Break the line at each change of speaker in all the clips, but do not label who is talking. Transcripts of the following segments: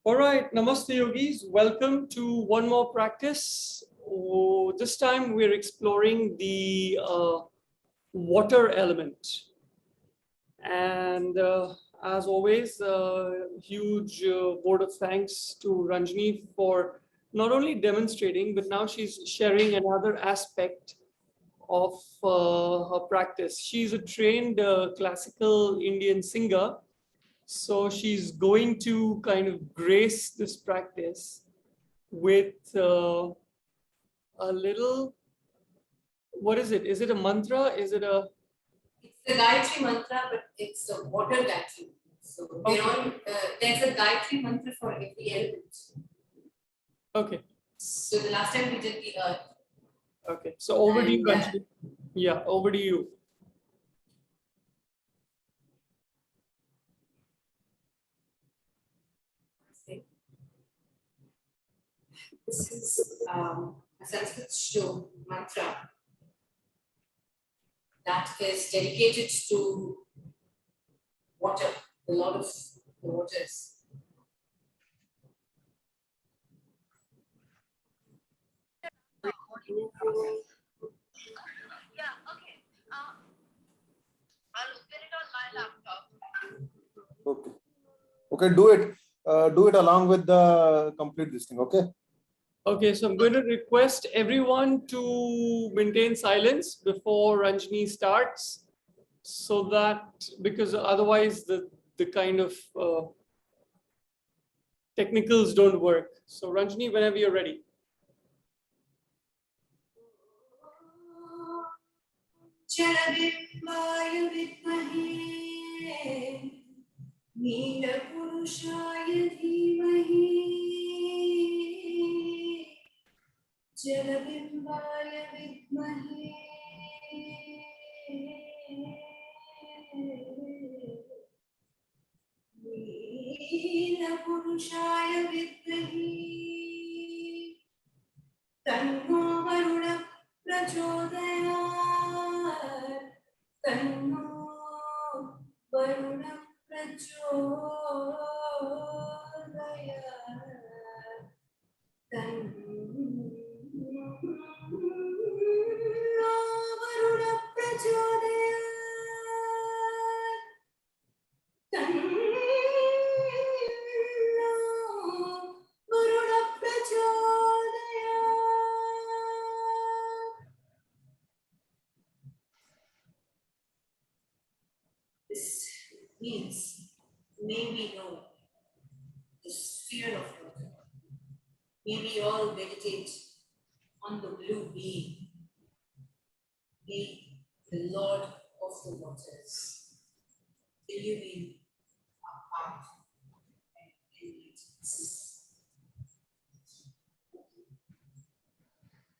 All right, Namaste Yogis. Welcome to one more practice. This time we're exploring the water element. And as always, huge vote of thanks to Ranjini for not only demonstrating, but now she's sharing another aspect of her practice. She's a trained classical Indian singer. So she's going to kind of grace this practice with a little, what is it? Is it a mantra? Is it a?
It's the Gayatri mantra, but it's a water Gayatri. So okay. There's a Gayatri mantra for every element.
Okay.
So the last time we did the earth.
Okay. So over to you, Ranjini. Yeah, over to you.
This is a Sanskrit shlo mantra that is dedicated to water, the Lord of the waters.
Yeah, okay. I'll open it on my laptop.
Okay. Okay, do it. Do it along with the complete this thing, okay?
Okay, so I'm going to request everyone to maintain silence before Ranjini starts, so that, because otherwise the kind of technicals don't work. So Ranjini, whenever you're ready.
जलबिम्बाय विद्महे नीलपुरुषाय विद्महे तन्नो वरुणः प्रचोदयात् तन्नो वरुणः प्रचोदयात् तन्नो वरुणः प्रचोदयात् तन्नो वरुणः प्रचोदयात्. This means, may we know the sphere of water. May we all meditate on the blue being, be the Lord of the waters, illumine our path and enlighten us.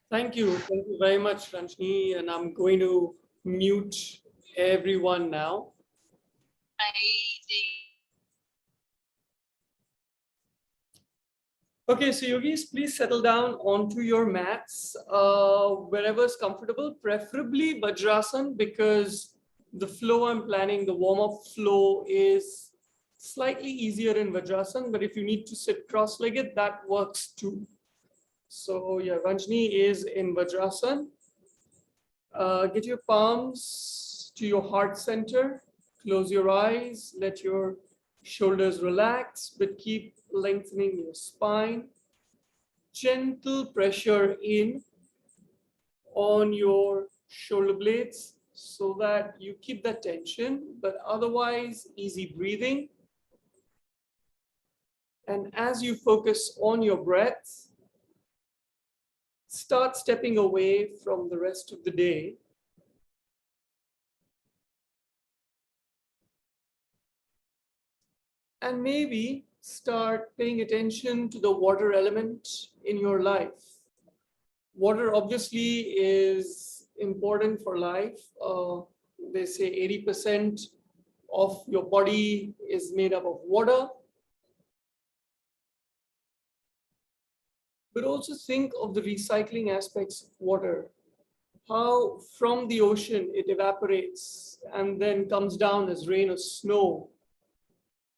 Thank you very much, Ranjini, and I'm going to mute everyone now. Okay, so yogis, please settle down onto your mats, wherever is comfortable, preferably Vajrasan, because the flow I'm planning, the warm-up flow is slightly easier in Vajrasan, but if you need to sit cross-legged, that works too. So yeah, Ranjini is in Vajrasan. Get your palms to your heart center, close your eyes, let your shoulders relax, but keep lengthening your spine. Gentle pressure in on your shoulder blades so that you keep that tension, but otherwise easy breathing. And as you focus on your breath, start stepping away from the rest of the day. And maybe start paying attention to the water element in your life. Water obviously is important for life. They say 80% of your body is made up of water. But also think of the recycling aspects of water. How from the ocean it evaporates and then comes down as rain or snow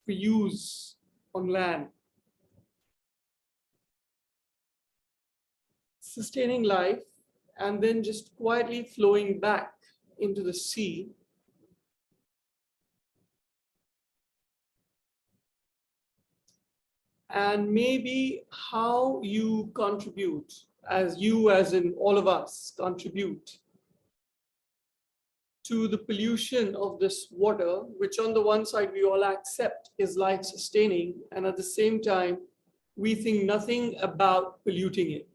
for use on land. sustaining life, and then just quietly flowing back into the sea. And maybe how you contribute, as in all of us contribute to the pollution of this water, which on the one side we all accept is life sustaining, and at the same time we think nothing about polluting it.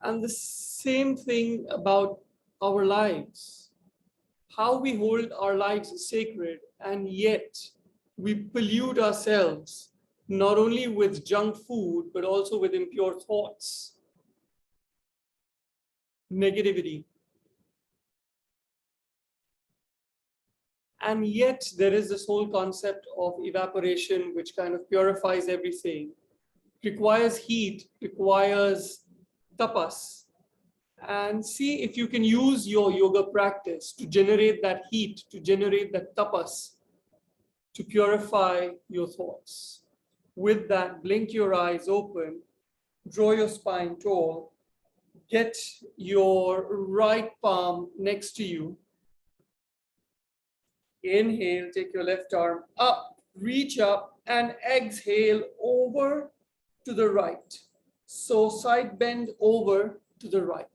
And the same thing about our lives, how we hold our lives sacred, and yet we pollute ourselves, not only with junk food, but also with impure thoughts, negativity. And yet there is this whole concept of evaporation, which kind of purifies everything, requires heat, requires tapas. And see if you can use your yoga practice to generate that heat, to generate that tapas, to purify your thoughts. With that, blink your eyes open, draw your spine tall, get your right palm next to you. Inhale, take your left arm up, reach up, and exhale over to the right. So side bend over to the right.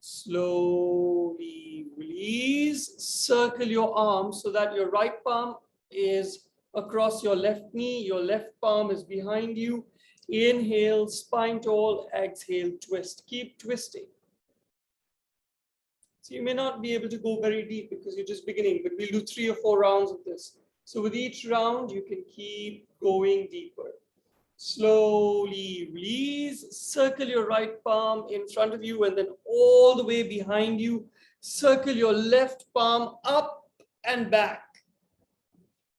Slowly release, circle your arms so that your right palm is across your left knee, your left palm is behind you. Inhale, spine tall, exhale, twist. Keep twisting. So you may not be able to go very deep because you're just beginning, but we'll do 3 or 4 rounds of this. So with each round, you can keep going deeper. Slowly release, circle your right palm in front of you and then all the way behind you. Circle your left palm up and back.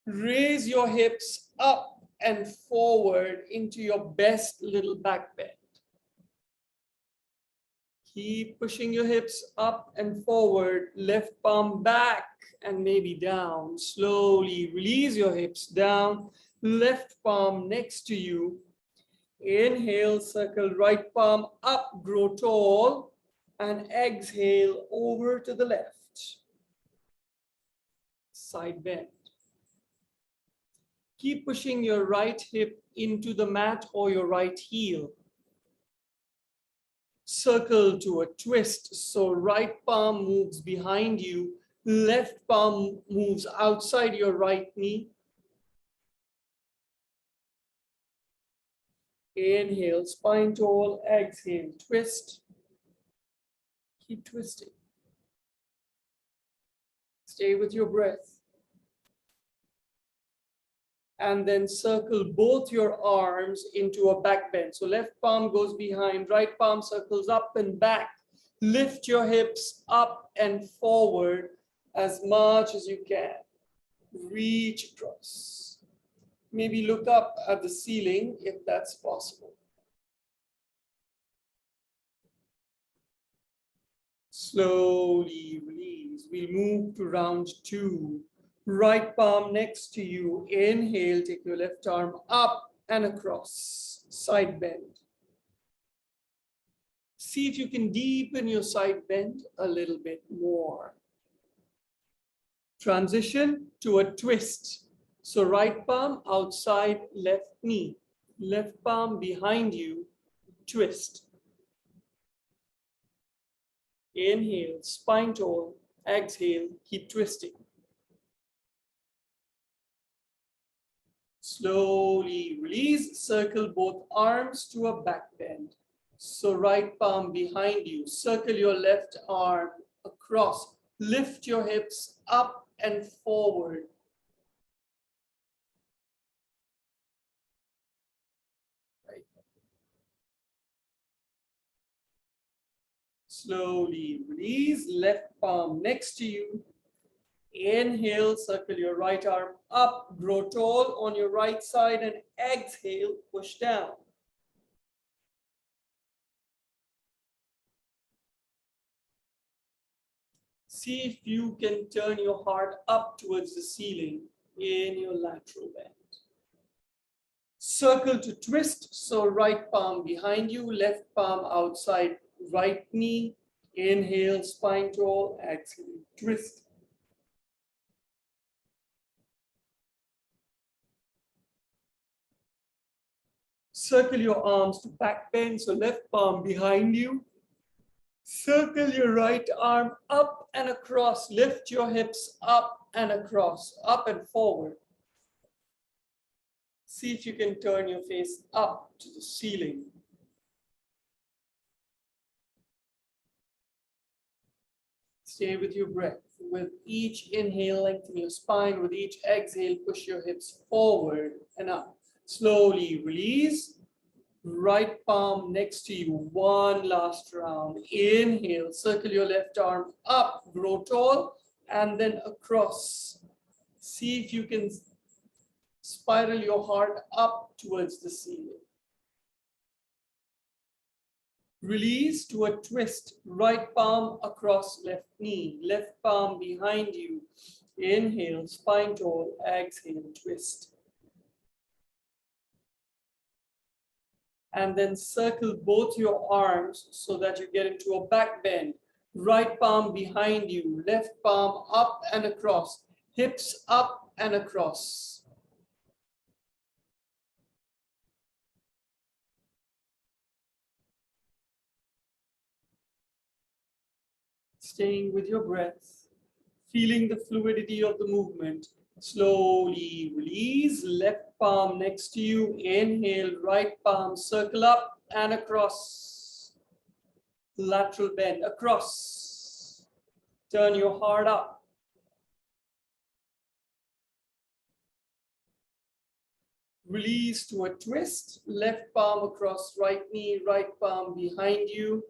Raise your hips up and forward into your best little back bend. Keep pushing your hips up and forward, left palm back and maybe down. Slowly release your hips down, left palm next to you. Inhale, circle right palm up, grow tall, and exhale over to the left. Side bend. Keep pushing your right hip into the mat or your right heel. Circle to a twist. So right palm moves behind you, left palm moves outside your right knee. Inhale, spine tall, exhale, twist. Keep twisting. Stay with your breath. And then circle both your arms into a back bend. So left palm goes behind, right palm circles up and back. Lift your hips up and forward as much as you can. Reach across. Maybe look up at the ceiling if that's possible. Slowly release. We'll move to round 2. Right palm next to you. Inhale, take your left arm up and across. Side bend. See if you can deepen your side bend a little bit more. Transition to a twist. So right palm outside left knee. Left palm behind you. Twist. Inhale, spine tall. Exhale, keep twisting. Slowly release, circle both arms to a back bend. So right palm behind you, circle your left arm across, lift your hips up and forward. Right. Slowly release, left palm next to you. Inhale, circle your right arm up, grow tall on your right side, and exhale, push down. See if you can turn your heart up towards the ceiling in your lateral bend. Circle to twist. So right palm behind you, left palm outside right knee. Inhale, spine tall, exhale, twist. Circle your arms to back bend, so left palm behind you. Circle your right arm up and across. Lift your hips up and across, up and forward. See if you can turn your face up to the ceiling. Stay with your breath. With each inhale, lengthen your spine. With each exhale, push your hips forward and up. Slowly release. Right palm next to you. One last round. Inhale, circle your left arm up, grow tall, and then across. See if you can spiral your heart up towards the ceiling. Release to a twist. Right palm across left knee. Left palm behind you. Inhale, spine tall, exhale, twist. And then circle both your arms so that you get into a back bend. Right palm behind you, left palm up and across, hips up and across. Staying with your breath, feeling the fluidity of the movement. Slowly release, left palm next to you. Inhale, right palm, circle up and across. Lateral bend, across. Turn your heart up. Release to a twist, left palm across right knee, right palm behind you.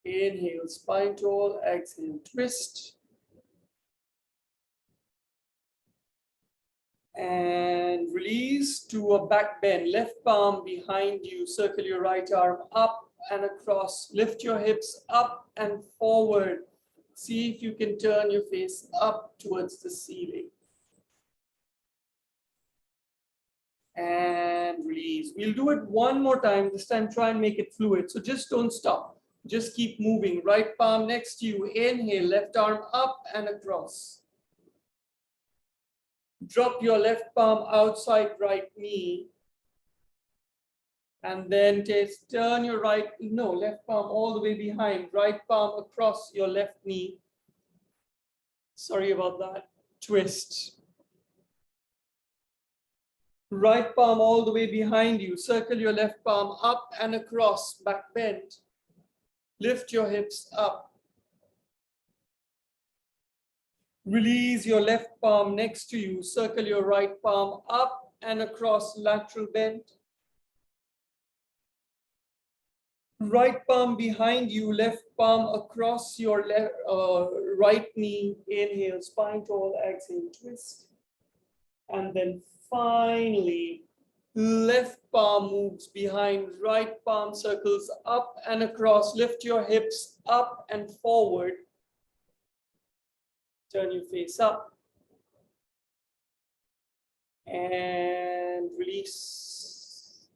Inhale, spine tall, exhale, twist. And release to a back bend, left palm behind you, circle your right arm up and across, lift your hips up and forward. See if you can turn your face up towards the ceiling. And release. We'll do it one more time. This time try and make it fluid. So just don't stop. Just keep moving. Right palm next to you. Inhale, left arm up and across. Drop your left palm outside right knee. And then turn your left palm all the way behind. Right palm across your left knee. Sorry about that. Twist. Right palm all the way behind you. Circle your left palm up and across, back bend. Lift your hips up. Release your left palm next to you. Circle your right palm up and across, lateral bend. Right palm behind you, left palm across your right knee. Inhale, spine tall, exhale, twist. And then finally, left palm moves behind, right palm circles up and across. Lift your hips up and forward. Turn your face up. And release.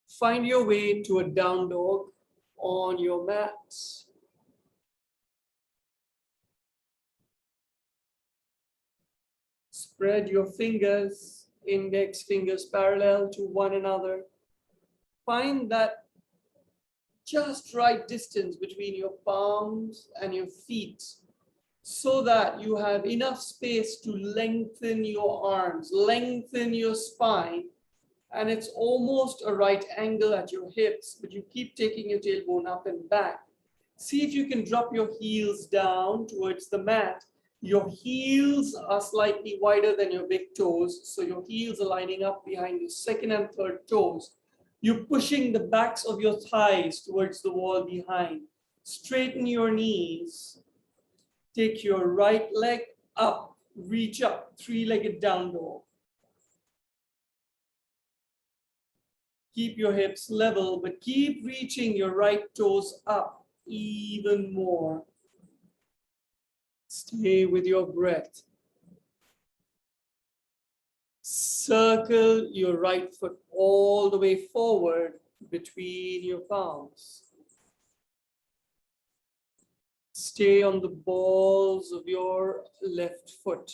Find your way to a down dog on your mat. Spread your fingers, index fingers parallel to one another. Find that just right distance between your palms and your feet so that you have enough space to lengthen your arms, lengthen your spine, and it's almost a right angle at your hips, but you keep taking your tailbone up and back. See if you can drop your heels down towards the mat. Your heels are slightly wider than your big toes, so your heels are lining up behind your second and third toes. You're pushing the backs of your thighs towards the wall behind. Straighten your knees. Take your right leg up, reach up, three-legged down dog. Keep your hips level, but keep reaching your right toes up even more. Stay with your breath. Circle your right foot all the way forward between your palms. Stay on the balls of your left foot.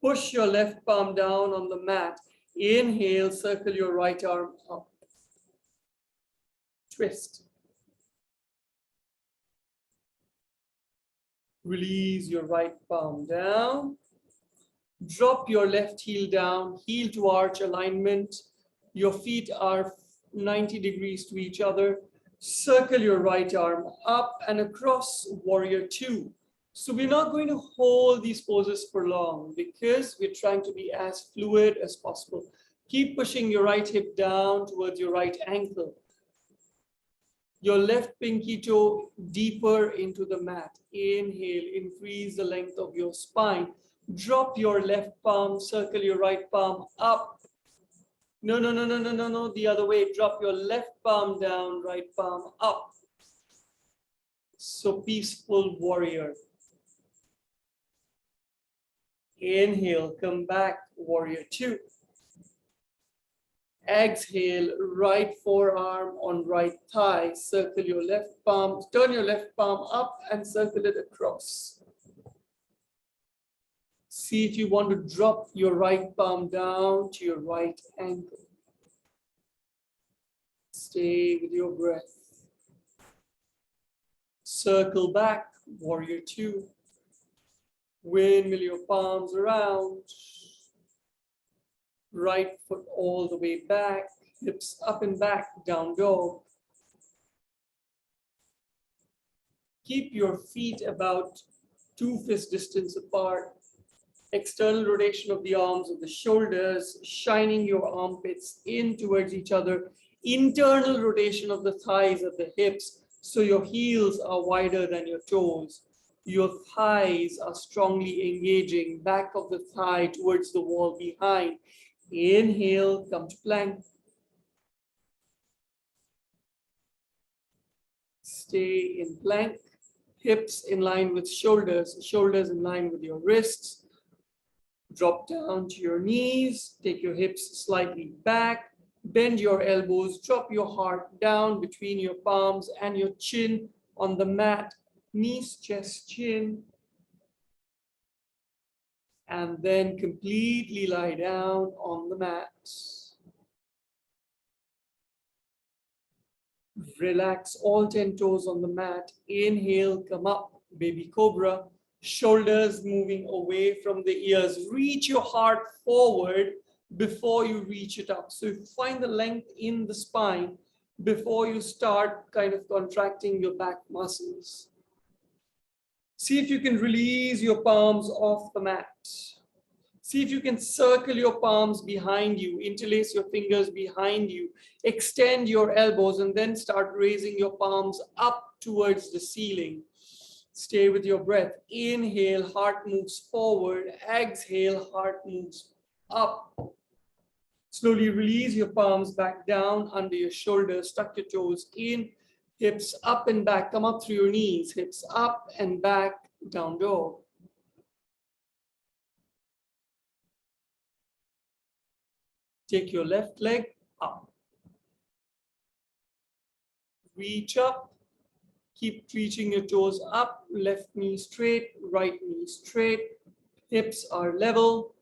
Push your left palm down on the mat. Inhale, circle your right arm up. Twist. Release your right palm down. Drop your left heel down, heel to arch alignment. Your feet are 90 degrees to each other. Circle your right arm up and across, warrior two. So we're not going to hold these poses for long because we're trying to be as fluid as possible. Keep pushing your right hip down towards your right ankle. Your left pinky toe deeper into the mat. Inhale, increase the length of your spine. Drop your left palm, circle your right palm up. No, the other way. Drop your left palm down, right palm up. So peaceful warrior. Inhale, come back, warrior two. Exhale, right forearm on right thigh. Circle your left palm, turn your left palm up and circle it across. See if you want to drop your right palm down to your right ankle. Stay with your breath. Circle back, warrior two. Windmill your palms around. Right foot all the way back, hips up and back, down dog. Keep your feet about 2 fist distance apart. External rotation of the arms of the shoulders, shining your armpits in towards each other. Internal rotation of the thighs at the hips, so your heels are wider than your toes. Your thighs are strongly engaging, back of the thigh towards the wall behind. Inhale, come to plank. Stay in plank. Hips in line with shoulders, shoulders in line with your wrists. Drop down to your knees, take your hips slightly back, bend your elbows, drop your heart down between your palms and your chin on the mat. Knees, chest, chin. And then completely lie down on the mat. Relax all 10 toes on the mat. Inhale, come up, baby cobra. Shoulders moving away from the ears. Reach your heart forward before you reach it up. So you find the length in the spine before you start kind of contracting your back muscles. See if you can release your palms off the mat. See if you can circle your palms behind you, interlace your fingers behind you, extend your elbows, and then start raising your palms up towards the ceiling. Stay with your breath. Inhale, heart moves forward. Exhale, heart moves up. Slowly release your palms back down under your shoulders. Tuck your toes in. Hips up and back. Come up through your knees. Hips up and back. Down dog. Take your left leg up. Reach up. Keep reaching your toes up. Left knee straight, right knee straight. Hips are level.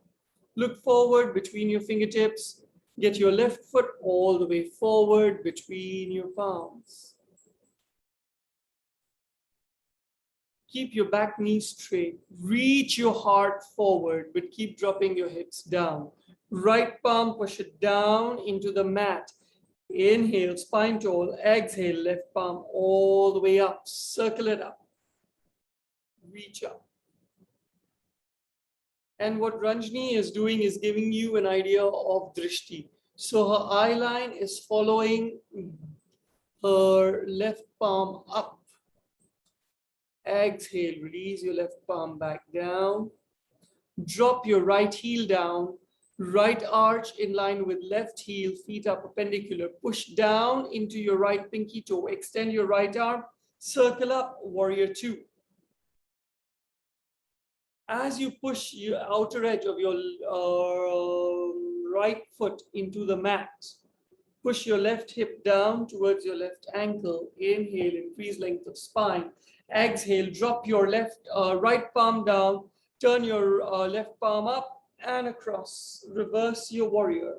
Look forward between your fingertips. Get your left foot all the way forward between your palms. Keep your back knee straight. Reach your heart forward, but keep dropping your hips down. Right palm, push it down into the mat. Inhale, spine tall. Exhale, left palm all the way up. Circle it up. Reach up. And what Ranjani is doing is giving you an idea of drishti. So her eye line is following her left palm up. Exhale, release your left palm back down. Drop your right heel down. Right arch in line with left heel, feet are perpendicular. Push down into your right pinky toe. Extend your right arm. Circle up, warrior two. As you push your outer edge of your right foot into the mat. Push your left hip down towards your left ankle. Inhale, increase length of spine. Exhale, drop your right palm down. Turn your left palm up and across. Reverse your warrior.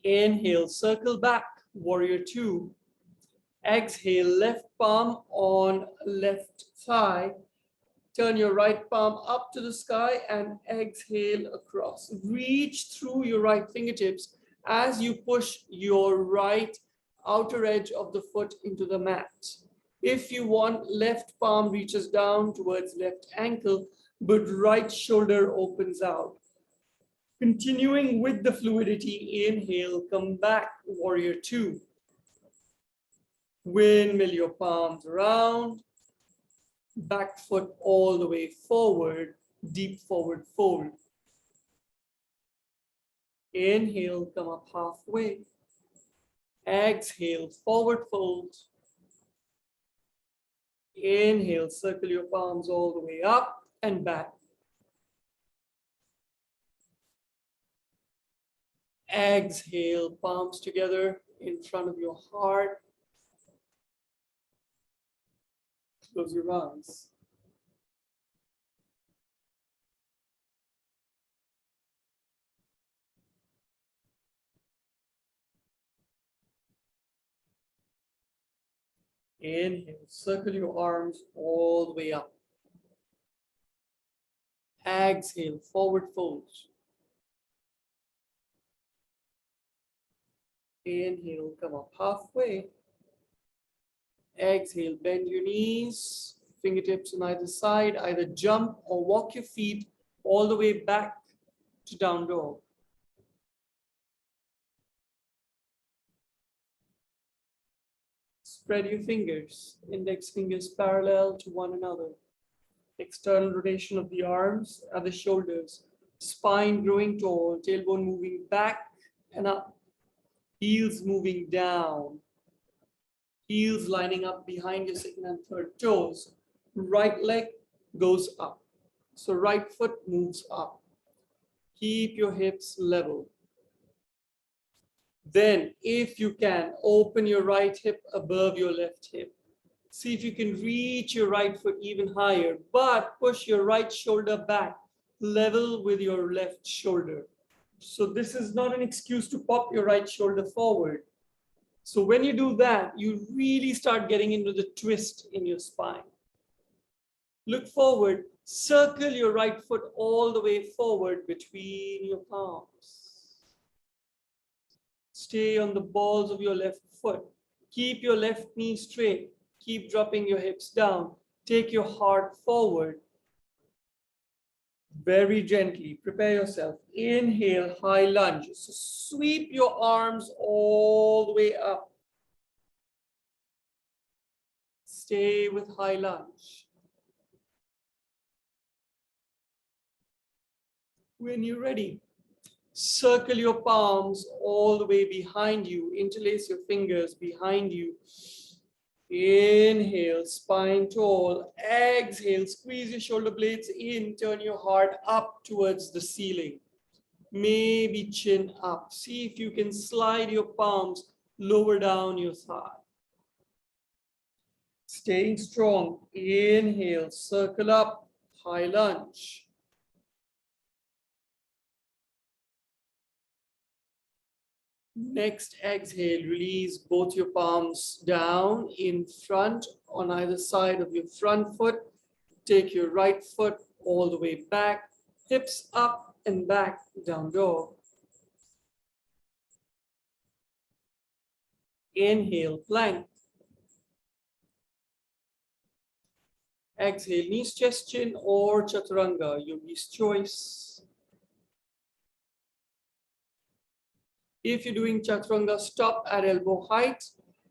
Inhale, circle back, warrior two. Exhale, left palm on left thigh. Turn your right palm up to the sky and exhale across. Reach through your right fingertips as you push your right outer edge of the foot into the mat. If you want, left palm reaches down towards left ankle, but right shoulder opens out. Continuing with the fluidity, inhale, come back, warrior two. Windmill your palms around, back foot all the way forward, deep forward fold. Inhale, come up halfway. Exhale, forward fold. Inhale, circle your palms all the way up and back. Exhale, palms together in front of your heart. Close your eyes. Inhale, circle your arms all the way up. Exhale, forward fold. Inhale, come up halfway. Exhale, bend your knees, fingertips on either side, either jump or walk your feet all the way back to down dog. Spread your fingers, index fingers parallel to one another. External rotation of the arms at the shoulders, spine growing tall, tailbone moving back and up, heels moving down, heels lining up behind your second and third toes. Right leg goes up, so right foot moves up. Keep your hips level. Then, if you can, open your right hip above your left hip. See if you can reach your right foot even higher, but push your right shoulder back, level with your left shoulder. So this is not an excuse to pop your right shoulder forward. So when you do that, you really start getting into the twist in your spine. Look forward, circle your right foot all the way forward between your palms. Stay on the balls of your left foot. Keep your left knee straight. Keep dropping your hips down. Take your heart forward. Very gently, prepare yourself. Inhale, high lunge. So sweep your arms all the way up. Stay with high lunge. When you're ready, circle your palms all the way behind you. Interlace your fingers behind you. Inhale, spine tall. Exhale, squeeze your shoulder blades in. Turn your heart up towards the ceiling. Maybe chin up. See if you can slide your palms lower down your thigh. Staying strong. Inhale, circle up, high lunge. Next exhale, release both your palms down in front on either side of your front foot. Take your right foot all the way back, hips up and back, down dog. Inhale, plank. Exhale, knees, chest, chin, or chaturanga, yogi's choice. If you're doing chaturanga, stop at elbow height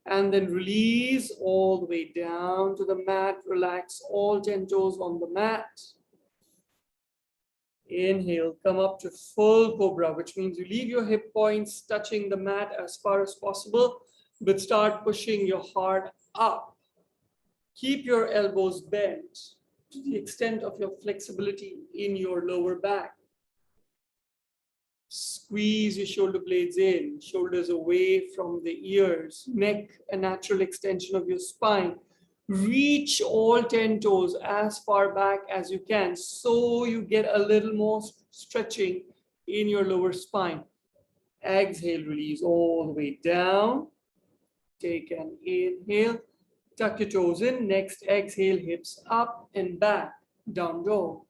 and then release all the way down to the mat. Relax all 10 toes on the mat. Inhale, come up to full cobra, which means you leave your hip points touching the mat as far as possible, but start pushing your heart up. Keep your elbows bent to the extent of your flexibility in your lower back. Squeeze your shoulder blades in, shoulders away from the ears, neck a natural extension of your spine. Reach all 10 toes as far back as you can so you get a little more stretching in your lower spine. Exhale, release all the way down. Take an inhale, tuck your toes in. Next exhale, hips up and back, down dog.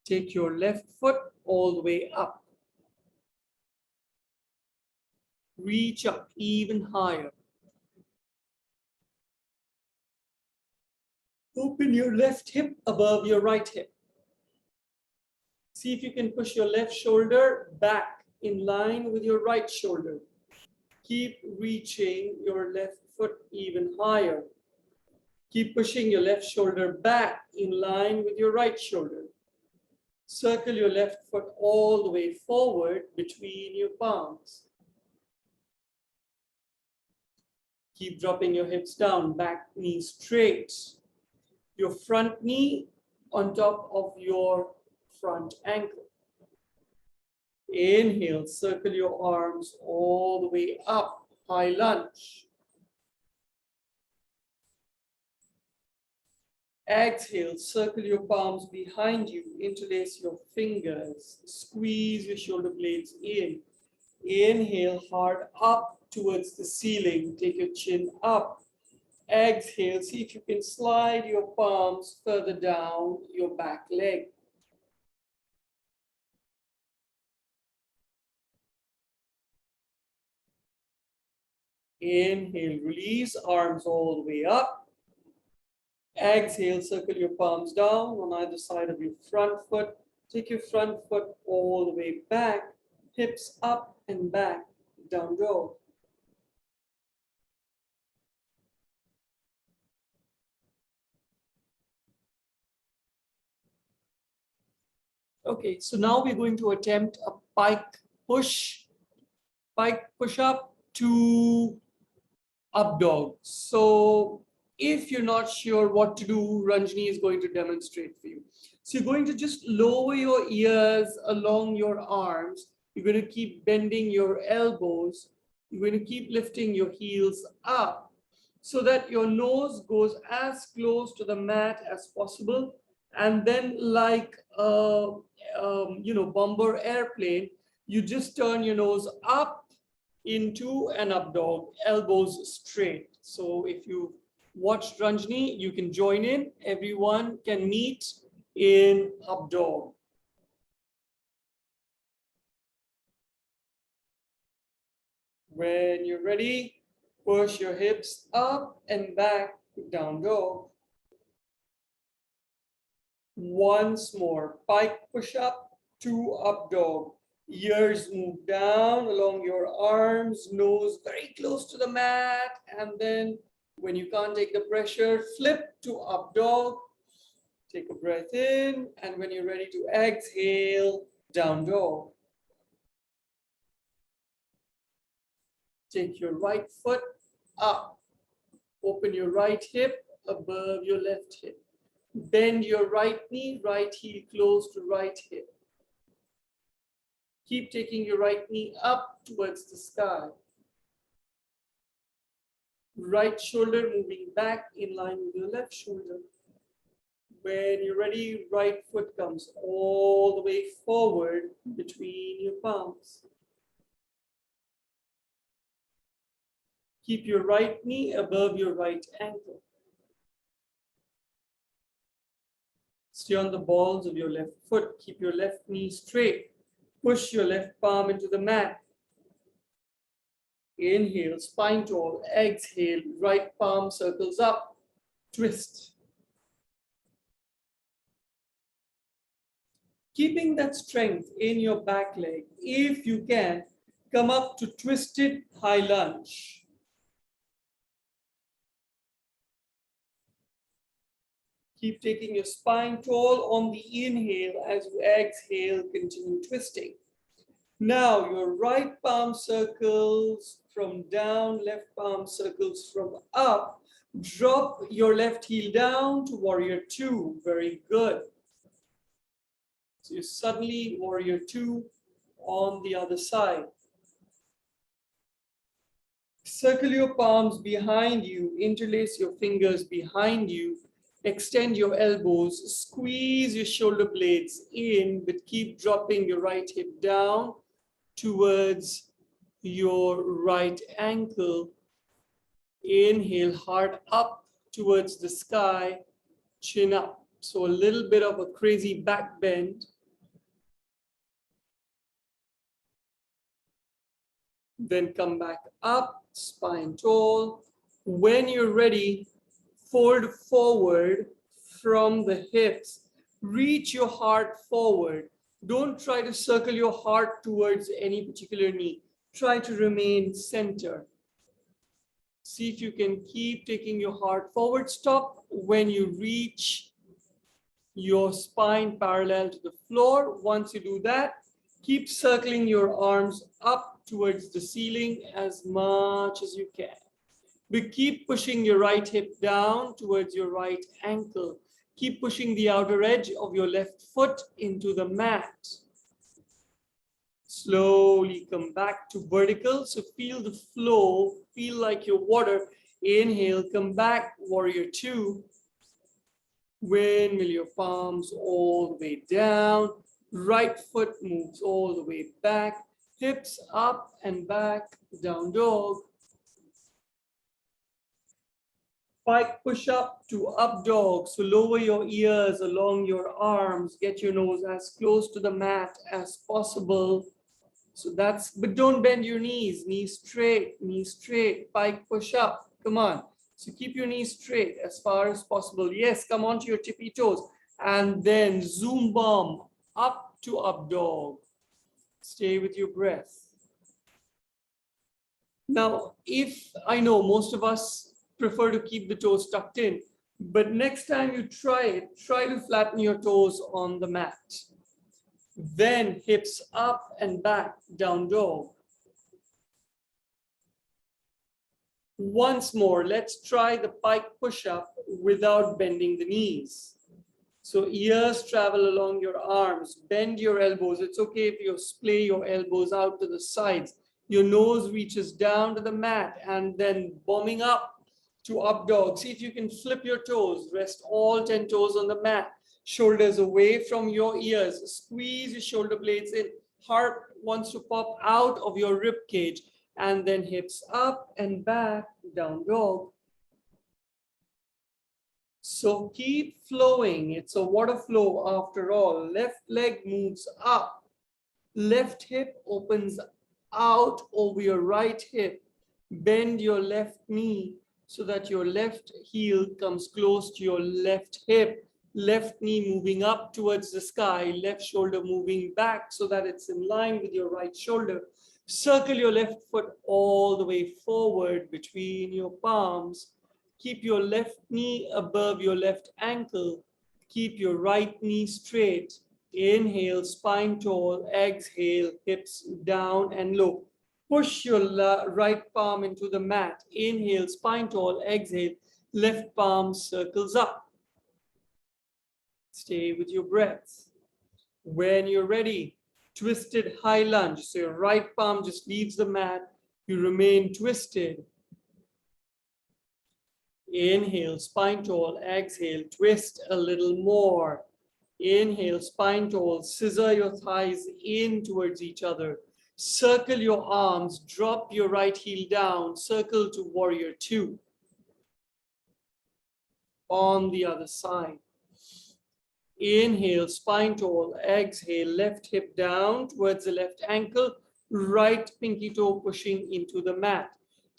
Take your left foot all the way up. Reach up even higher. Open your left hip above your right hip. See if you can push your left shoulder back in line with your right shoulder. Keep reaching your left foot even higher. Keep pushing your left shoulder back in line with your right shoulder. Circle your left foot all the way forward between your palms. Keep dropping your hips down, back knee straight. Your front knee on top of your front ankle. Inhale, circle your arms all the way up, high lunge. Exhale, circle your palms behind you, interlace your fingers, squeeze your shoulder blades in. Inhale, hard up towards the ceiling, take your chin up. Exhale, see if you can slide your palms further down your back leg. Inhale, release, arms all the way up. Exhale, circle your palms down on either side of your front foot. Take your front foot all the way back, hips up and back, down dog. Okay, so now we're going to attempt a pike push up to up dog. So if you're not sure what to do, Ranjani is going to demonstrate for you. So you're going to just lower your ears along your arms. You're going to keep bending your elbows. You're going to keep lifting your heels up so that your nose goes as close to the mat as possible. And then like a bomber airplane, you just turn your nose up into an up dog, elbows straight. So if you watched Ranjani, you can join in. Everyone can meet in up dog. When you're ready, push your hips up and back, down dog. Once more, pike push up to up dog. Ears move down along your arms, nose very close to the mat, and then when you can't take the pressure, flip to up dog. Take a breath in, and when you're ready to exhale, down dog. Take your right foot up. Open your right hip above your left hip. Bend your right knee, right heel close to right hip. Keep taking your right knee up towards the sky. Right shoulder moving back in line with your left shoulder. When you're ready, right foot comes all the way forward between your palms. Keep your right knee above your right ankle. Stay on the balls of your left foot. Keep your left knee straight. Push your left palm into the mat. Inhale, spine tall. Exhale, right palm circles up. Twist. Keeping that strength in your back leg, if you can, come up to twisted high lunge. Keep taking your spine tall on the inhale. As you exhale, continue twisting. Now your right palm circles from down, left palm circles from up. Drop your left heel down to warrior two. Very good. So you suddenly warrior two on the other side. Circle your palms behind you, interlace your fingers behind you, extend your elbows, squeeze your shoulder blades in, but keep dropping your right hip down towards your right ankle. Inhale, heart up towards the sky, chin up. So a little bit of a crazy back bend. Then come back up, spine tall. When you're ready, fold forward from the hips. Reach your heart forward. Don't try to circle your heart towards any particular knee. Try to remain center. See if you can keep taking your heart forward. Stop when you reach your spine parallel to the floor. Once you do that, keep circling your arms up towards the ceiling as much as you can. But keep pushing your right hip down towards your right ankle. Keep pushing the outer edge of your left foot into the mat. Slowly come back to vertical. So feel the flow, feel like your water. Inhale, come back, warrior two. Windmill your palms all the way down. Right foot moves all the way back. Hips up and back, down dog. Pike push up to up dog. So lower your ears along your arms. Get your nose as close to the mat as possible. So that's, but don't bend your knees. Knees straight. Pike push up. Come on. So keep your knees straight as far as possible. Yes, come onto your tippy toes. And then zoom bomb up to up dog. Stay with your breath. Now, if I know most of us prefer to keep the toes tucked in, but next time you try it, try to flatten your toes on the mat. Then hips up and back, down dog. Once more, let's try the pike push-up without bending the knees. So ears travel along your arms, bend your elbows. It's okay if you splay your elbows out to the sides. Your nose reaches down to the mat and then bombing up to up dog. See if you can flip your toes, rest all 10 toes on the mat. Shoulders away from your ears, squeeze your shoulder blades in. Heart wants to pop out of your rib cage, and then hips up and back, down dog. So keep flowing. It's a water flow after all. Left leg moves up. Left hip opens out over your right hip. Bend your left knee so that your left heel comes close to your left hip. Left knee moving up towards the sky. Left shoulder moving back so that it's in line with your right shoulder. Circle your left foot all the way forward between your palms. Keep your left knee above your left ankle. Keep your right knee straight. Inhale, spine tall. Exhale, hips down and low. Push your right palm into the mat. Inhale, spine tall. Exhale, left palm circles up. Stay with your breath. When you're ready, twisted high lunge. So your right palm just leaves the mat. You remain twisted. Inhale, spine tall. Exhale, twist a little more. Inhale, spine tall. Scissor your thighs in towards each other. Circle your arms. Drop your right heel down. Circle to warrior two. On the other side. Inhale, spine tall. Exhale, left hip down towards the left ankle. Right pinky toe pushing into the mat.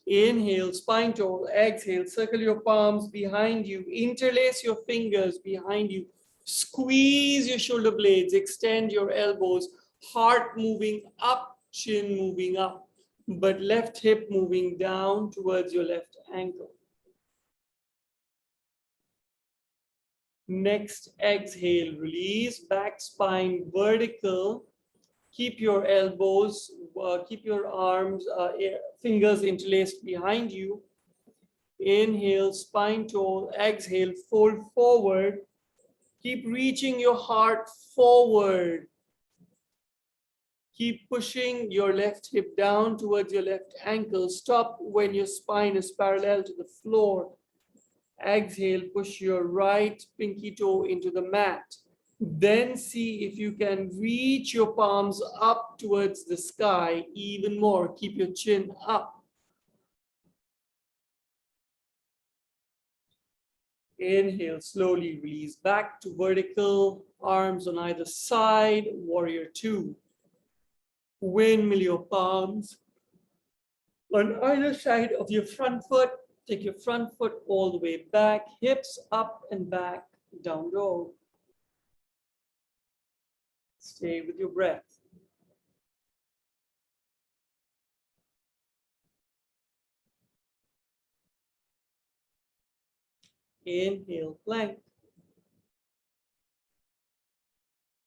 Inhale, spine tall. Exhale, circle your palms behind you. Interlace your fingers behind you. Squeeze your shoulder blades. Extend your elbows. Heart moving up, chin moving up. But left hip moving down towards your left ankle. Next, exhale, release, back spine vertical. Keep your elbows, keep your arms, fingers interlaced behind you. Inhale, spine tall. Exhale, fold forward. Keep reaching your heart forward. Keep pushing your left hip down towards your left ankle. Stop when your spine is parallel to the floor. Exhale, push your right pinky toe into the mat. Then see if you can reach your palms up towards the sky even more. Keep your chin up. Inhale, slowly release back to vertical, arms on either side, warrior two. Windmill your palms on either side of your front foot. Take your front foot all the way back, hips up and back, down dog. Stay with your breath. Inhale, plank.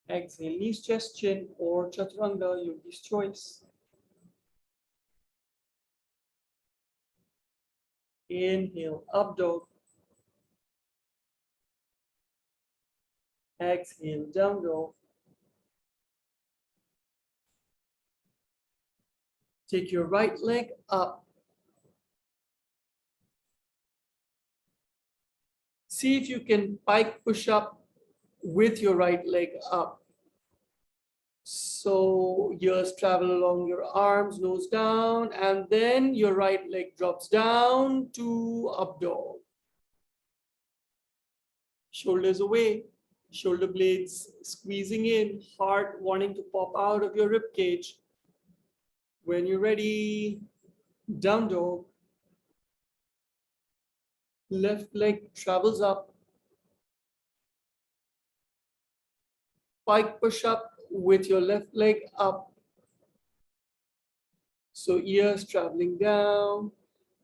Exhale, knees, chest, chin, or chaturanga, yogi's choice. Inhale, up dog. Exhale, down dog. Take your right leg up. See if you can pike push up with your right leg up. So ears travel along your arms, nose down, and then your right leg drops down to up dog. Shoulders away, shoulder blades squeezing in, heart wanting to pop out of your rib cage. When you're ready, down dog. Left leg travels up. Pike push up with your left leg up. So ears traveling down,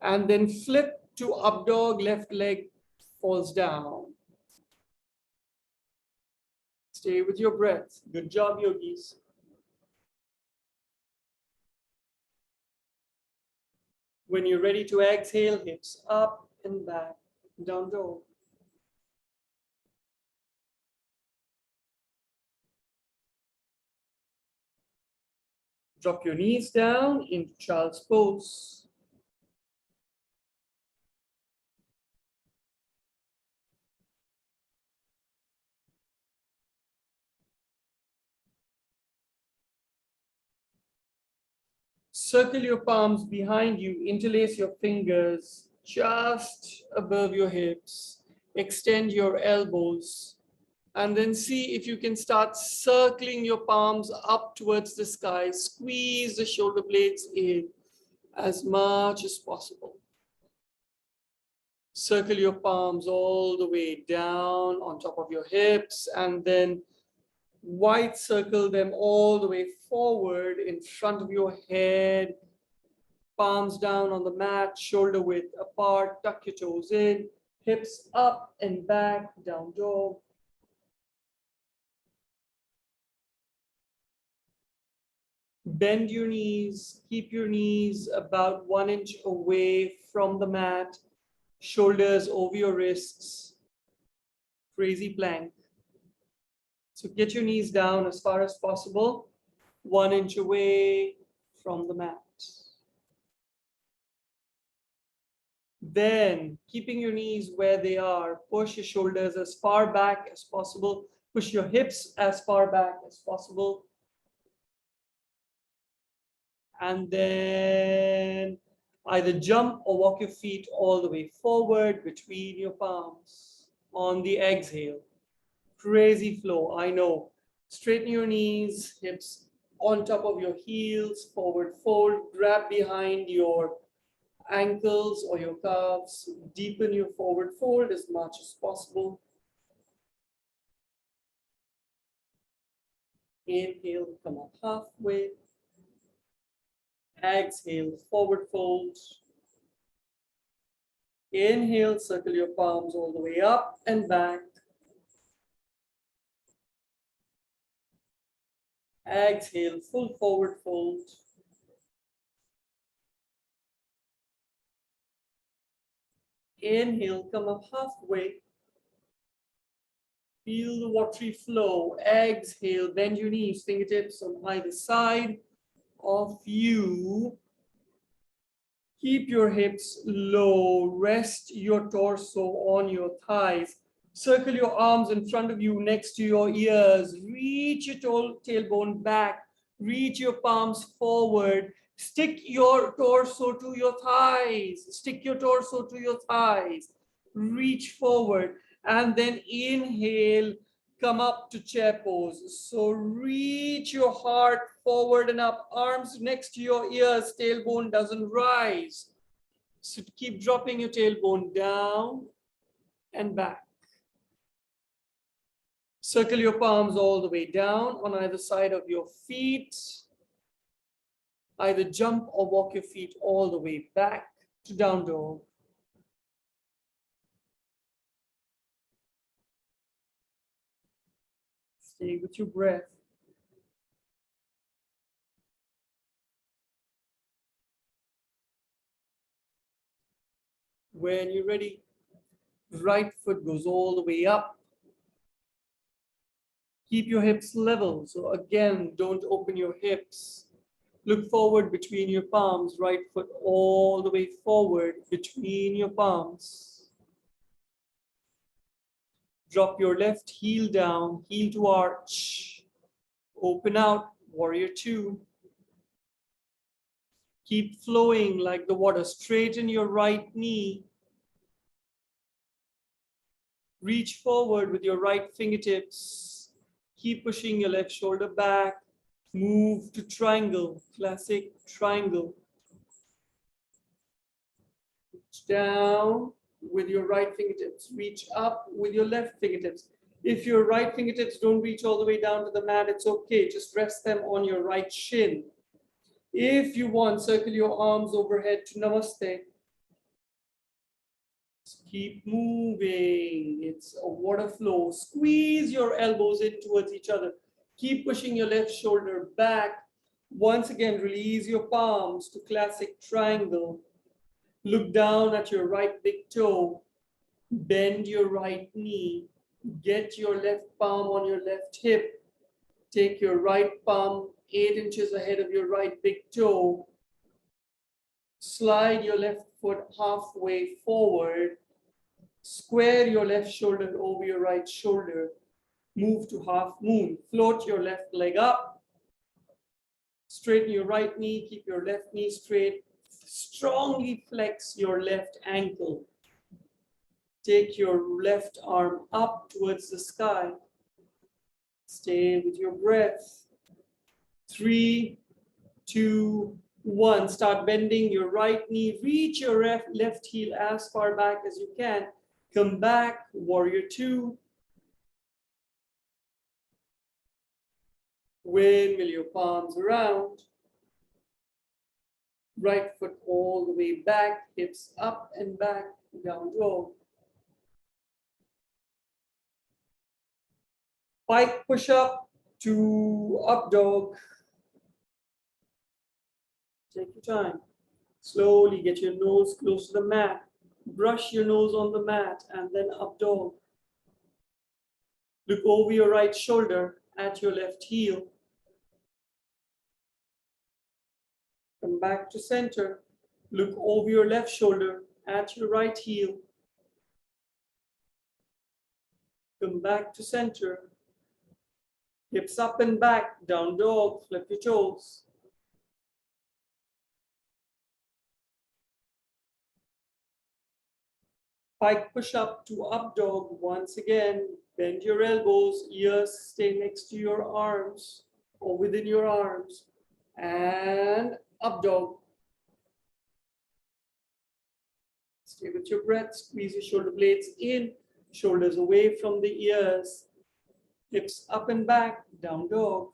and then flip to up dog, left leg falls down. Stay with your breath. Good job, yogis. When you're ready to exhale, hips up and back, down dog. Drop your knees down into child's pose. Circle your palms behind you, interlace your fingers just above your hips, extend your elbows, and then see if you can start circling your palms up towards the sky. Squeeze the shoulder blades in as much as possible. Circle your palms all the way down on top of your hips, and then wide circle them all the way forward in front of your head. Palms down on the mat, shoulder width apart, tuck your toes in, hips up and back, down dog. Bend your knees, keep your knees about 1 inch away from the mat, shoulders over your wrists, crazy plank. So get your knees down as far as possible, 1 inch away from the mat. Then, keeping your knees where they are, push your shoulders as far back as possible, push your hips as far back as possible. And then either jump or walk your feet all the way forward between your palms. On the exhale, crazy flow, I know. Straighten your knees, hips on top of your heels, forward fold, grab behind your ankles or your calves, deepen your forward fold as much as possible. Inhale, come up halfway. Exhale, forward fold. Inhale, circle your palms all the way up and back. Exhale, full forward fold. Inhale, come up halfway. Feel the watery flow. Exhale, bend your knees, fingertips on either side of you. Keep your hips low. Rest your torso on your thighs. Circle your arms in front of you next to your ears. Reach your tailbone back. Reach your palms forward. Stick your torso to your thighs. Stick your torso to your thighs. Reach forward. And then inhale, come up to chair pose. So reach your heart forward and up, arms next to your ears, tailbone doesn't rise. So keep dropping your tailbone down and back. Circle your palms all the way down on either side of your feet. Either jump or walk your feet all the way back to down dog. Stay with your breath. When you're ready, right foot goes all the way up. Keep your hips level. So again, don't open your hips. Look forward between your palms, right foot all the way forward between your palms. Drop your left heel down, heel to arch. Open out, warrior two. Keep flowing like the water. Straighten your right knee. Reach forward with your right fingertips. Keep pushing your left shoulder back. Move to triangle, classic triangle. Reach down with your right fingertips. Reach up with your left fingertips. If your right fingertips don't reach all the way down to the mat, it's okay. Just rest them on your right shin. If you want, circle your arms overhead to namaste. Keep moving. It's a water flow. Squeeze your elbows in towards each other. Keep pushing your left shoulder back. Once again, release your palms to classic triangle. Look down at your right big toe. Bend your right knee. Get your left palm on your left hip. Take your right palm 8 inches ahead of your right big toe. Slide your left foot halfway forward. Square your left shoulder over your right shoulder. Move to half moon. Float your left leg up. Straighten your right knee. Keep your left knee straight. Strongly flex your left ankle. Take your left arm up towards the sky. Stay with your breath. 3, 2, 1. Start bending your right knee. Reach your left heel as far back as you can. Come back, warrior two. Windmill your palms around. Right foot all the way back, hips up and back, down dog. Pike push up to up dog. Take your time. Slowly get your nose close to the mat. Brush your nose on the mat and then up dog. Look over your right shoulder at your left heel. Come back to center. Look over your left shoulder at your right heel. Come back to center. Hips up and back, down dog, flip your toes. Pike push up to up dog. Once again, bend your elbows, ears stay next to your arms or within your arms. And up dog. Stay with your breath, squeeze your shoulder blades in, shoulders away from the ears. Hips up and back, down dog.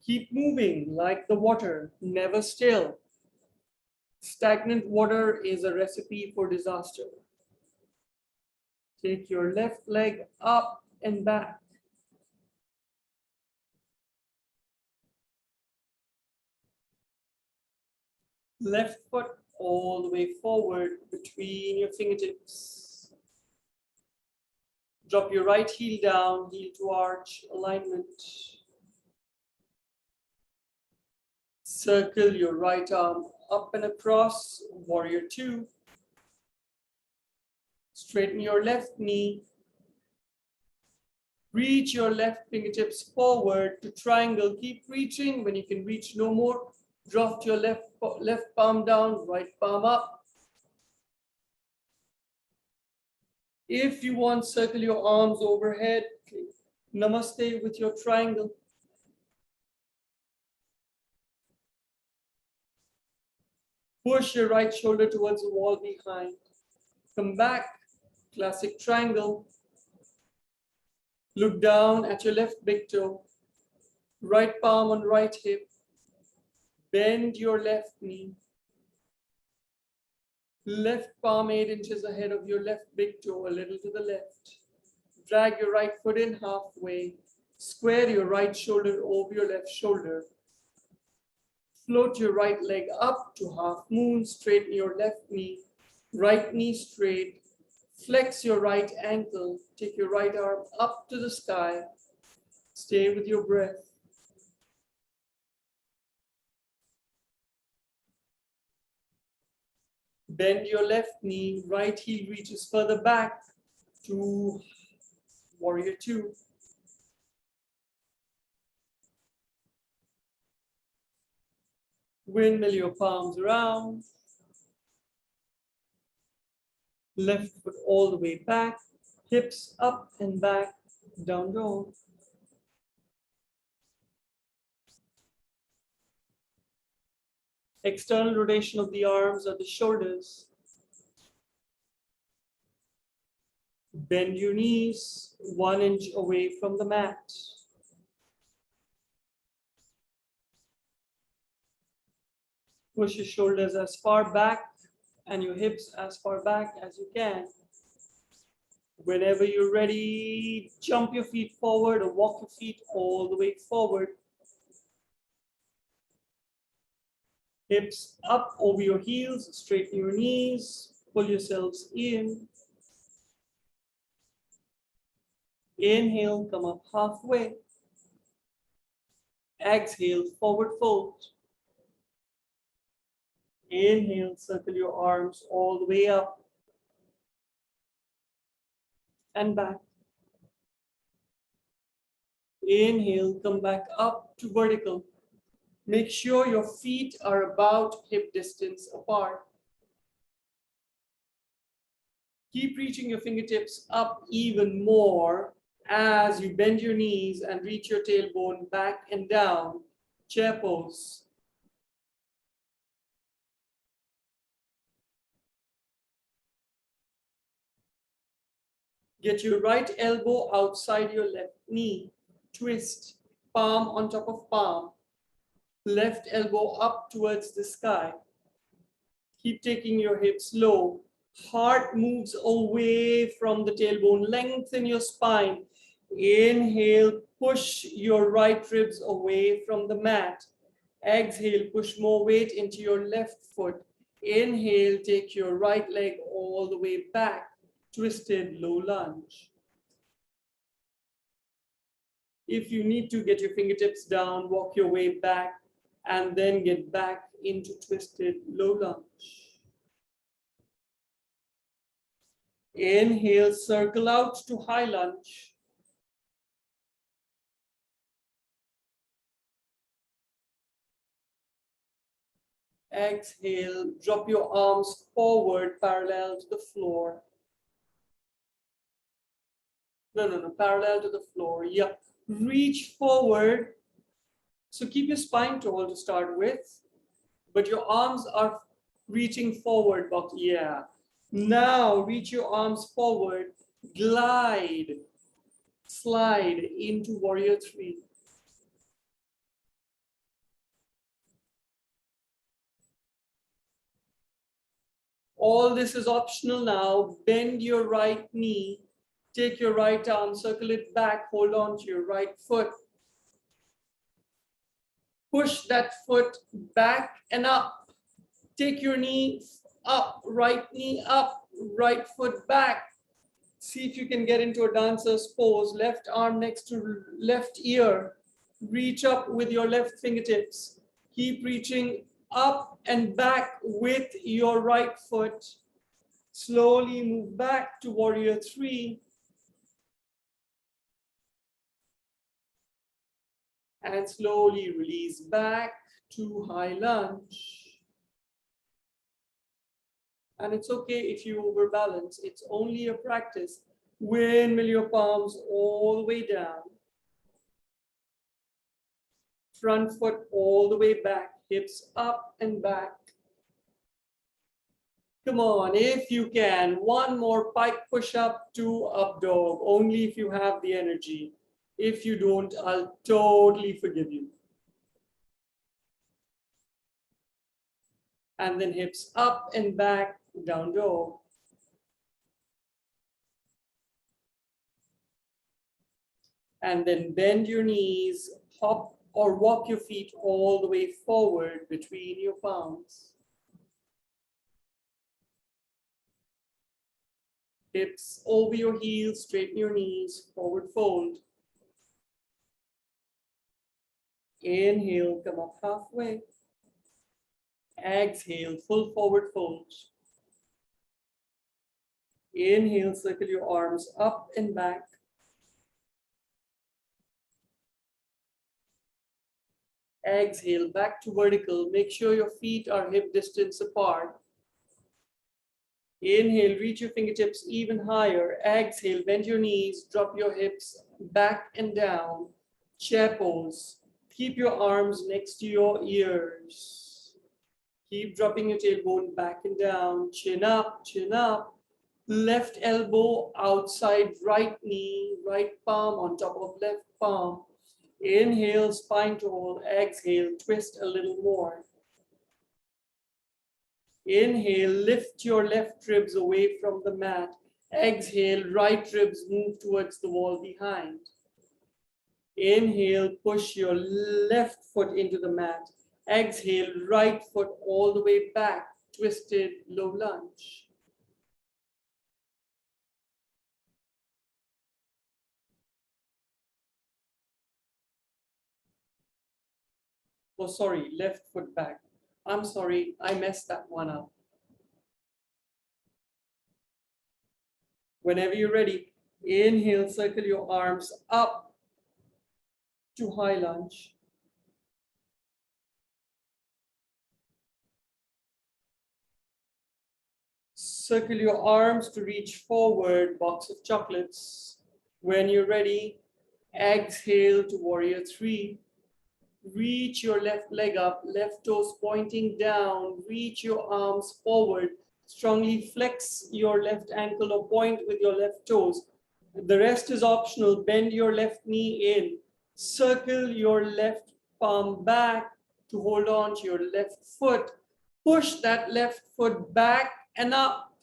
Keep moving like the water, never still. Stagnant water is a recipe for disaster. Take your left leg up and back. Left foot all the way forward between your fingertips. Drop your right heel down, heel to arch alignment. Circle your right arm up and across, warrior two. Straighten your left knee. Reach your left fingertips forward to triangle. Keep reaching. When you can reach no more, drop your left palm down, right palm up. If you want, circle your arms overhead. Namaste with your triangle. Push your right shoulder towards the wall behind. Come back, classic triangle. Look down at your left big toe. Right palm on right hip. Bend your left knee. Left palm 8 inches ahead of your left big toe, a little to the left. Drag your right foot in halfway. Square your right shoulder over your left shoulder. Float your right leg up to half moon. Straighten your left knee. Right knee straight. Flex your right ankle. Take your right arm up to the sky. Stay with your breath. Bend your left knee, right heel reaches further back to warrior two. Windmill your palms around. Left foot all the way back, hips up and back, down dog. External rotation of the arms or the shoulders. Bend your knees 1 inch away from the mat. Push your shoulders as far back and your hips as far back as you can. Whenever you're ready, jump your feet forward or walk your feet all the way forward. Hips up over your heels, straighten your knees, pull yourselves in. Inhale, come up halfway. Exhale, forward fold. Inhale, circle your arms all the way up and back. Inhale, come back up to vertical. Make sure your feet are about hip distance apart. Keep reaching your fingertips up even more as you bend your knees and reach your tailbone back and down. Chair pose. Get your right elbow outside your left knee. Twist, palm on top of palm. Left elbow up towards the sky. Keep taking your hips low. Heart moves away from the tailbone. Lengthen your spine. Inhale, push your right ribs away from the mat. Exhale, push more weight into your left foot. Inhale, take your right leg all the way back. Twisted low lunge. If you need to get your fingertips down, walk your way back and then get back into twisted low lunge. Inhale, circle out to high lunge. Exhale, drop your arms forward parallel to the floor. No, parallel to the floor. Yeah, reach forward. So keep your spine tall to start with, but your arms are reaching forward. Yeah. Now reach your arms forward, glide, slide into warrior three. All this is optional now. Bend your right knee, take your right arm, circle it back, hold on to your right foot. Push that foot back and up. Take your knee up, right knee up, right foot back. See if you can get into a dancer's pose. Left arm next to left ear. Reach up with your left fingertips. Keep reaching up and back with your right foot. Slowly move back to warrior three. And slowly release back to high lunge. And it's okay if you overbalance. It's only a practice. Windmill your palms all the way down. Front foot all the way back, hips up and back. Come on, if you can, one more pike push up to up dog, only if you have the energy. If you don't, I'll totally forgive you. And then hips up and back, down dog. And then bend your knees, hop or walk your feet all the way forward between your palms. Hips over your heels, straighten your knees, forward fold. Inhale, come up halfway. Exhale, full forward fold. Inhale, circle your arms up and back. Exhale, back to vertical. Make sure your feet are hip distance apart. Inhale, reach your fingertips even higher. Exhale, bend your knees, drop your hips back and down. Chair pose. Keep your arms next to your ears. Keep dropping your tailbone back and down. Chin up, chin up. Left elbow outside right knee, right palm on top of left palm. Inhale, spine to hold. Exhale, twist a little more. Inhale, lift your left ribs away from the mat. Exhale, right ribs move towards the wall behind. Inhale, push your left foot into the mat. Exhale, right foot all the way back, twisted low lunge. Oh, sorry, left foot back. I'm sorry, I messed that one up. Whenever you're ready, inhale, circle your arms up to high lunge. Circle your arms to reach forward, box of chocolates. When you're ready, exhale to warrior three. Reach your left leg up, left toes pointing down. Reach your arms forward. Strongly flex your left ankle or point with your left toes. The rest is optional. Bend your left knee in. Circle your left palm back to hold on to your left foot. Push that left foot back and up.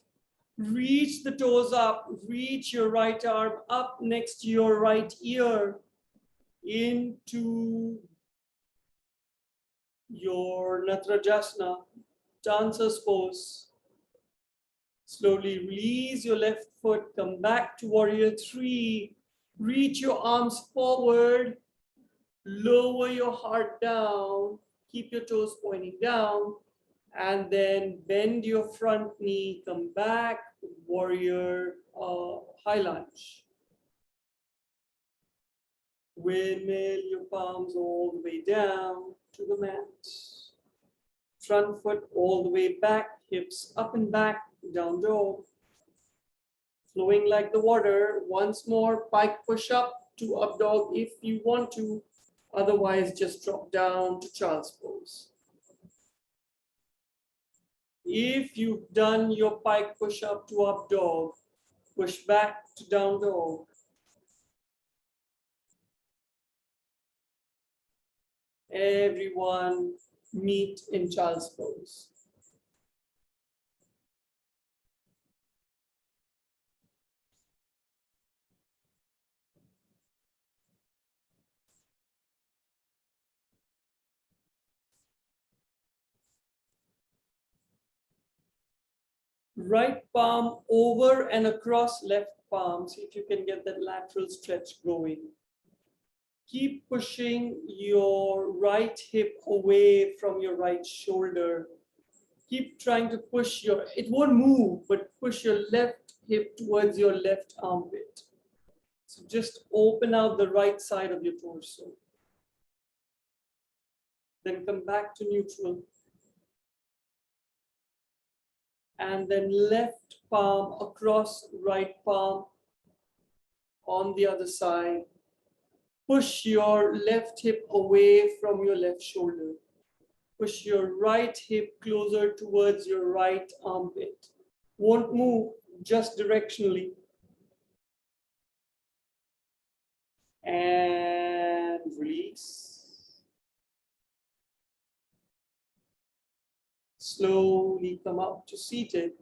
Reach the toes up. Reach your right arm up next to your right ear into your Natrajasana, dancer's pose. Slowly release your left foot, come back to warrior three. Reach your arms forward, lower your heart down, keep your toes pointing down, and then bend your front knee, come back, warrior high lunge. Windmill your palms all the way down to the mat. Front foot all the way back, hips up and back, down dog. Flowing like the water. Once more, pike push up to up dog if you want to. Otherwise, just drop down to child's pose. If you've done your pike push up to up dog, push back to down dog. Everyone meet in child's pose. Right palm over and across left palm. See if you can get that lateral stretch going. Keep pushing your right hip away from your right shoulder. Keep trying to push it won't move, but push your left hip towards your left armpit. So just open out the right side of your torso. Then come back to neutral. And then left palm across right palm on the other side. Push your left hip away from your left shoulder. Push your right hip closer towards your right armpit. Won't move, just directionally. And release. Slowly come up to seated.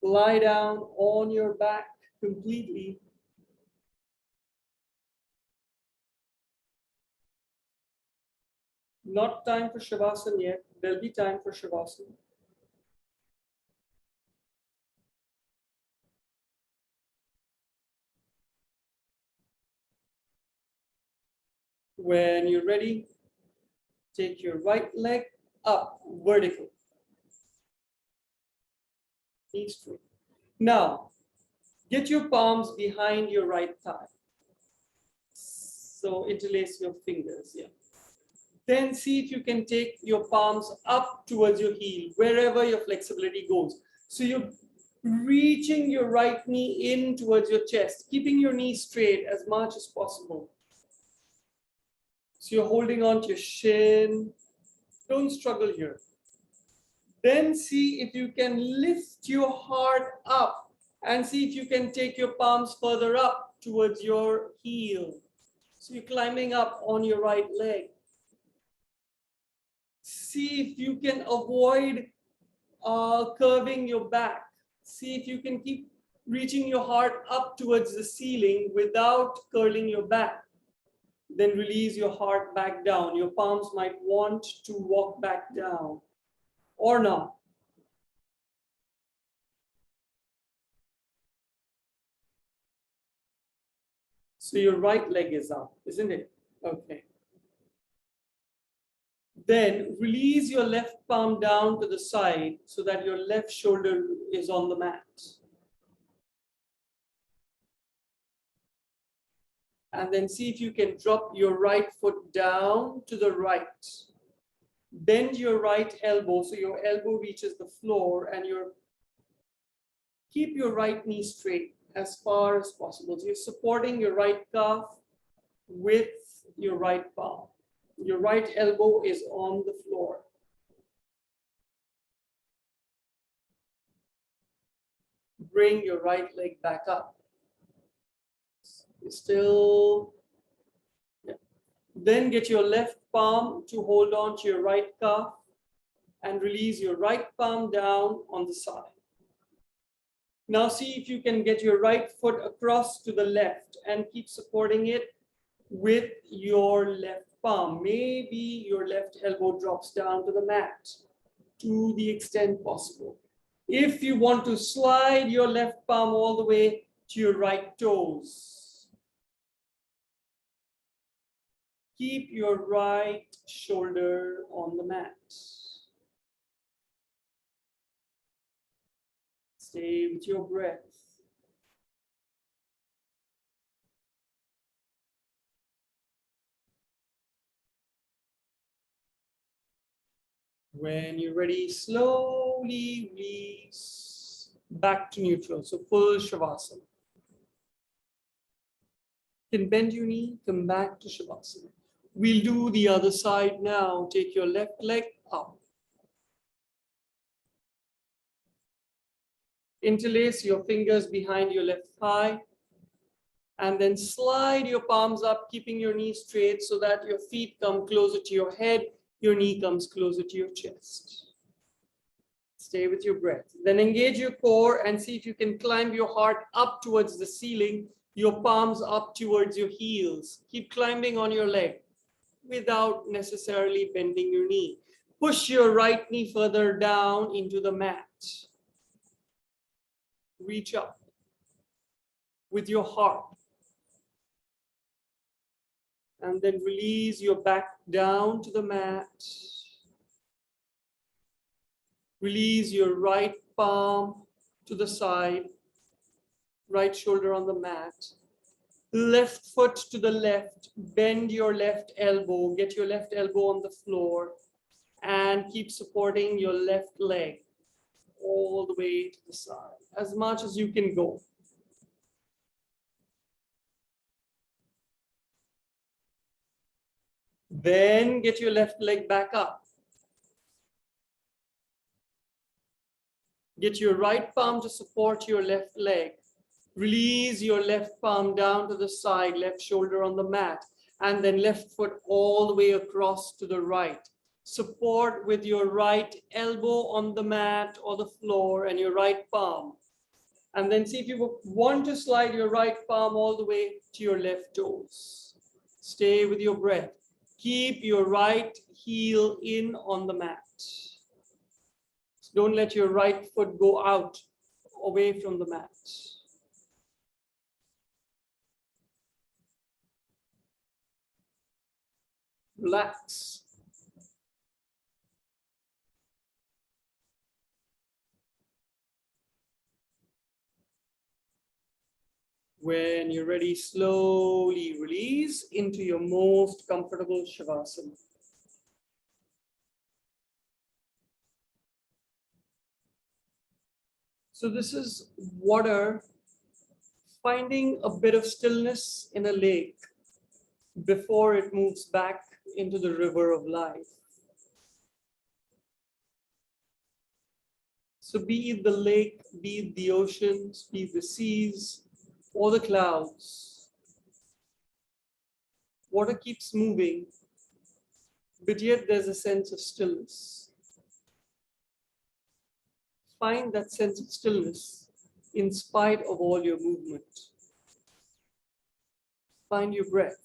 Lie down on your back completely. Not time for Shavasana yet. There'll be time for Shavasana. When you're ready, take your right leg up, vertical. Knee straight. Now, get your palms behind your right thigh. So interlace your fingers, yeah. Then see if you can take your palms up towards your heel, wherever your flexibility goes. So you're reaching your right knee in towards your chest, keeping your knee straight as much as possible. So you're holding on to your shin. Don't struggle here. Then see if you can lift your heart up and see if you can take your palms further up towards your heel. So you're climbing up on your right leg. See if you can avoid curving your back. See if you can keep reaching your heart up towards the ceiling without curling your back. Then release your heart back down. Your palms might want to walk back down or not. So your right leg is up, isn't it? Okay. Then release your left palm down to the side so that your left shoulder is on the mat. And then see if you can drop your right foot down to the right. Bend your right elbow so your elbow reaches the floor and keep your right knee straight as far as possible. So you're supporting your right calf with your right palm. Your right elbow is on the floor. Bring your right leg back up. Still, yeah. Then get your left palm to hold on to your right calf and release your right palm down on the side. Now see if you can get your right foot across to the left and keep supporting it with your left palm. Maybe your left elbow drops down to the mat to the extent possible. If you want to slide your left palm all the way to your right toes, keep your right shoulder on the mat. Stay with your breath. When you're ready, slowly release back to neutral. So full Shavasana. You can bend your knee, come back to Shavasana. We'll do the other side now. Take your left leg up. Interlace your fingers behind your left thigh. And then slide your palms up, keeping your knees straight so that your feet come closer to your head. Your knee comes closer to your chest. Stay with your breath. Then engage your core and see if you can climb your heart up towards the ceiling, your palms up towards your heels. Keep climbing on your leg without necessarily bending your knee. Push your right knee further down into the mat. reach up with your heart. And then release your back down to the mat. Release your right palm to the side, right shoulder on the mat. Left foot to the left, bend your left elbow, get your left elbow on the floor, and keep supporting your left leg all the way to the side, as much as you can go. Then get your left leg back up. Get your right palm to support your left leg. Release your left palm down to the side, left shoulder on the mat, and then left foot all the way across to the right. Support with your right elbow on the mat or the floor and your right palm. And then see if you want to slide your right palm all the way to your left toes. Stay with your breath. Keep your right heel in on the mat. Don't let your right foot go out away from the mat. Relax. When you're ready, slowly release into your most comfortable Shavasana. So this is water finding a bit of stillness in a lake before it moves back into the river of life. So be it the lake, be it the oceans, be it the seas, or the clouds, water keeps moving, but yet there's a sense of stillness. Find that sense of stillness in spite of all your movement. Find your breath.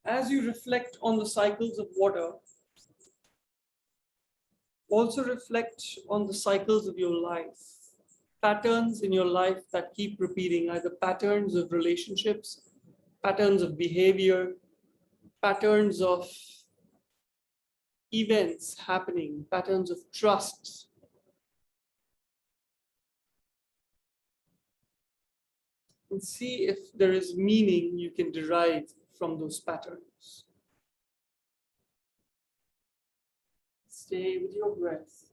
As you reflect on the cycles of water, also reflect on the cycles of your life, patterns in your life that keep repeating, either patterns of relationships, patterns of behavior, patterns of events happening, patterns of trust. And see if there is meaning you can derive from those patterns. Stay with your breath.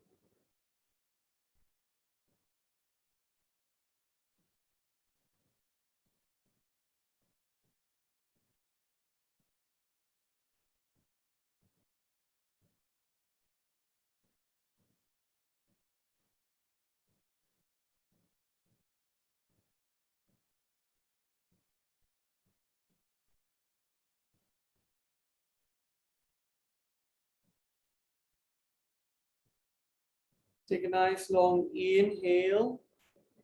Take a nice long inhale.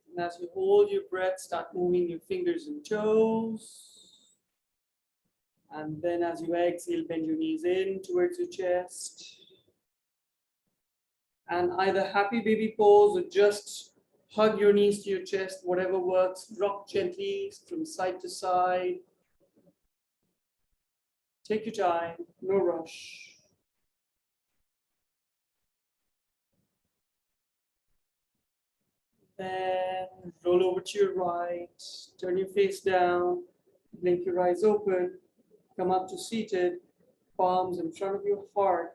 And as you hold your breath, start moving your fingers and toes. And then as you exhale, bend your knees in towards your chest. And either happy baby pose or just hug your knees to your chest, whatever works. Rock gently from side to side. Take your time, no rush. Then roll over to your right, turn your face down, blink your eyes open, come up to seated, palms in front of your heart.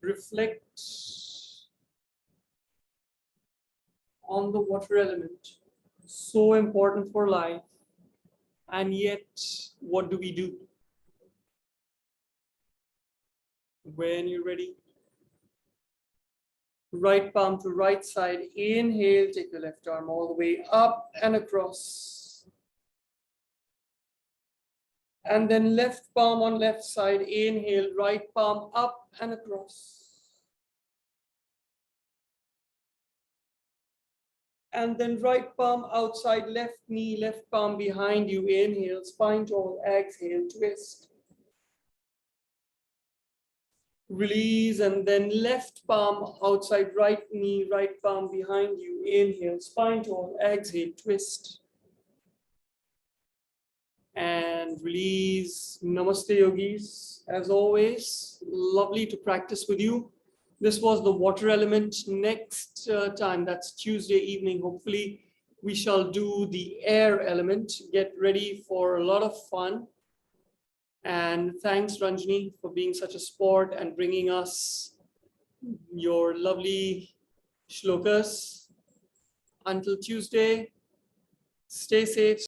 Reflect on the water element, so important for life, and yet what do we do? When you're ready, right palm to right side, inhale, take your left arm all the way up and across. And then left palm on left side, inhale, right palm up and across. And then right palm outside, left knee, left palm behind you, inhale, spine tall, exhale, twist. Release, and then left palm outside, right knee, right palm behind you, inhale, spine tall, exhale, twist. And release. Namaste, yogis. As always, lovely to practice with you. This was the water element. Next time, that's Tuesday evening, hopefully we shall do the air element. Get ready for a lot of fun. And thanks, Ranjini, for being such a sport and bringing us your lovely shlokas. Until Tuesday, stay safe.